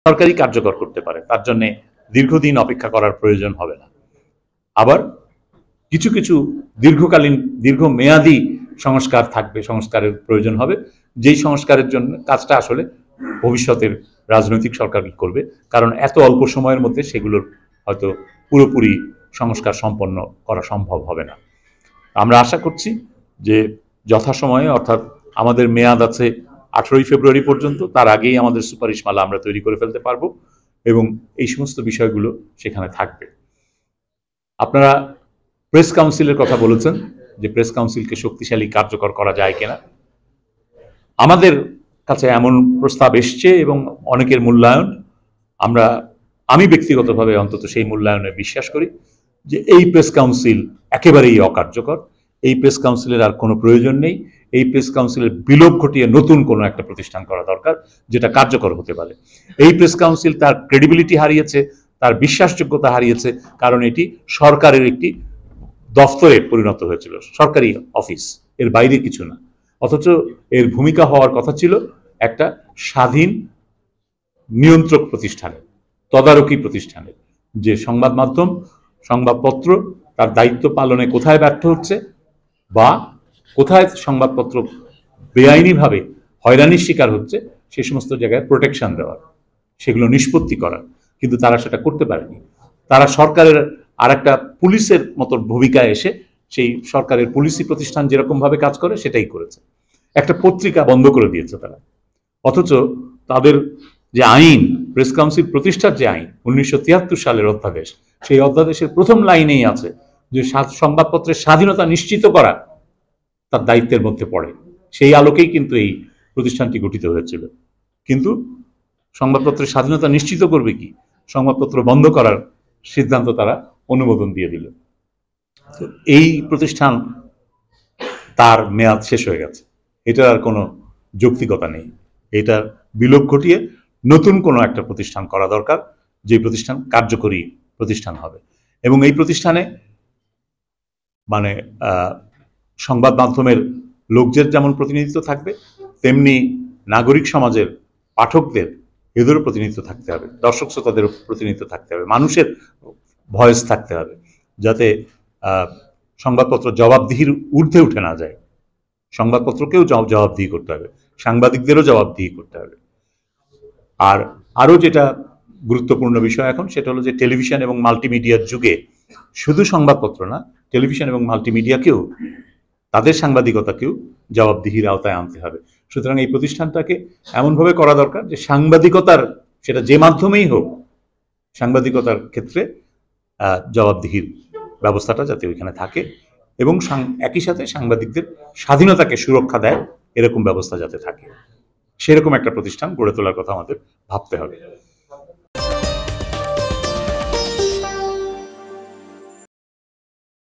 সরকারি কার্যকর করতে পারে, তার জন্য দীর্ঘদিন অপেক্ষা করার প্রয়োজন হবে না। আবার কিছু কিছু দীর্ঘকালীন দীর্ঘমেয়াদী সংস্কার থাকবে, সংস্কারের প্রয়োজন হবে, যেই সংস্কারের জন্য কাজটা আসলে ভবিষ্যতের রাজনৈতিক সরকারই করবে, কারণ এত অল্প সময়ের মধ্যে সেগুলোর হয়তো পুরোপুরি সংস্কার সম্পন্ন করা সম্ভব হবে না। আমরা আশা করছি যে যথাসময়ে, অর্থাৎ আমাদের মেয়াদ আছে 18ই ফেব্রুয়ারি পর্যন্ত, তার আগেই আমাদের সুপারিশমালা আমরা তৈরি করে ফেলতে পারবো এবং এই সমস্ত বিষয়গুলো সেখানে থাকবে। আপনারা প্রেস কাউন্সিলের কথা বলেছেন যে প্রেস কাউন্সিলকে শক্তিশালী কার্যকর করা যায় কিনা। আমাদের কাছে এমন প্রস্তাব এসছে এবং অনেকের মূল্যায়ন, আমি ব্যক্তিগতভাবে অন্তত সেই মূল্যায়নে বিশ্বাস করি যে এই প্রেস কাউন্সিল একেবারেই অকার্যকর। এই প্রেস কাউন্সিলের আর কোনো প্রয়োজন নেই। এই প্রেস কাউন্সিলের বিলোপ ঘটিয়ে নতুন কোনো একটা প্রতিষ্ঠান করা দরকার যেটা কার্যকর হতে পারে। এই প্রেস কাউন্সিল তার ক্রেডিবিলিটি হারিয়েছে, তার বিশ্বাসযোগ্যতা হারিয়েছে, কারণ এটি সরকারের একটি দফতরে পরিণত হয়েছিল, সরকারি অফিস, এর বাইরে কিছু না। অথচ এর ভূমিকা হওয়ার কথা ছিল একটা স্বাধীন নিয়ন্ত্রক প্রতিষ্ঠানের, তদারকি প্রতিষ্ঠানের, যে সংবাদ মাধ্যম, সংবাদপত্র তার দায়িত্ব পালনে কোথায় ব্যর্থ হচ্ছে বা কোথায় সংবাদপত্র বেআইনিভাবে হয়রানির শিকার হচ্ছে সেই সমস্ত জায়গায় প্রোটেকশন দেওয়ার, সেগুলো নিষ্পত্তি করার। কিন্তু তারা সেটা করতে পারেনি। তারা সরকারের আর একটা পুলিশের মতো ভূমিকায় এসে সেই সরকারের পুলিশি প্রতিষ্ঠান যেরকমভাবে কাজ করে সেটাই করেছে। একটা পত্রিকা বন্ধ করে দিয়েছে তারা। অথচ তাদের যে আইন, প্রেস কাউন্সিল প্রতিষ্ঠার যে আইন 1973 সালের অধ্যাদেশ, সেই অধ্যাদেশের প্রথম লাইনেই আছে যে সংবাদপত্রের স্বাধীনতা নিশ্চিত করা তার দায়িত্বের মধ্যে পড়ে। সেই আলোকেই কিন্তু এই প্রতিষ্ঠানটি গঠিত হয়েছিল। কিন্তু সংবাদপত্রের স্বাধীনতা নিশ্চিত করবে কি, সংবাদপত্র বন্ধ করার সিদ্ধান্ত তারা অনুমোদন দিয়ে দিল। তো এই প্রতিষ্ঠান তার মেয়াদ শেষ হয়ে গেছে, এটার আর কোনো যৌক্তিকতা নেই। এটার বিলোপ ঘটিয়ে নতুন কোনো একটা প্রতিষ্ঠান করা দরকার, যে প্রতিষ্ঠান কার্যকরী প্রতিষ্ঠান হবে। এবং এই প্রতিষ্ঠানে মানে সংবাদ মাধ্যমের লোকদের যেমন প্রতিনিধিত্ব থাকবে, তেমনি নাগরিক সমাজের, পাঠকদের, এদেরও প্রতিনিধিত্ব থাকতে হবে, দর্শক শ্রোতাদেরও প্রতিনিধিত্ব থাকতে হবে, মানুষের ভয়েস থাকতে হবে, যাতে সংবাদপত্র জবাবদিহির ঊর্ধ্বে উঠে না যায়। সংবাদপত্রকেও জবাবদিহি করতে হবে, সাংবাদিকদেরও জবাবদিহি করতে হবে। আর আরও যেটা গুরুত্বপূর্ণ বিষয় এখন, সেটা হলো যে টেলিভিশন এবং মাল্টিমিডিয়ার যুগে শুধু সংবাদপত্র না, টেলিভিশন এবং মাল্টিমিডিয়াকেও, তাদের সাংবাদিকতাকেও জবাবদিহির আওতায় আনতে হবে। সুতরাং এই প্রতিষ্ঠানটাকে এমনভাবে করা দরকার যে সাংবাদিকতার, সেটা যে মাধ্যমেই হোক, সাংবাদিকতার ক্ষেত্রে জবাবদিহির ব্যবস্থাটা যাতে ওইখানে থাকে এবং একই সাথে সাংবাদিকদের স্বাধীনতাকে সুরক্ষা দেয় এরকম ব্যবস্থা যাতে থাকে, সেরকম একটা প্রতিষ্ঠান গড়ে তোলার কথা আমাদের ভাবতে হবে।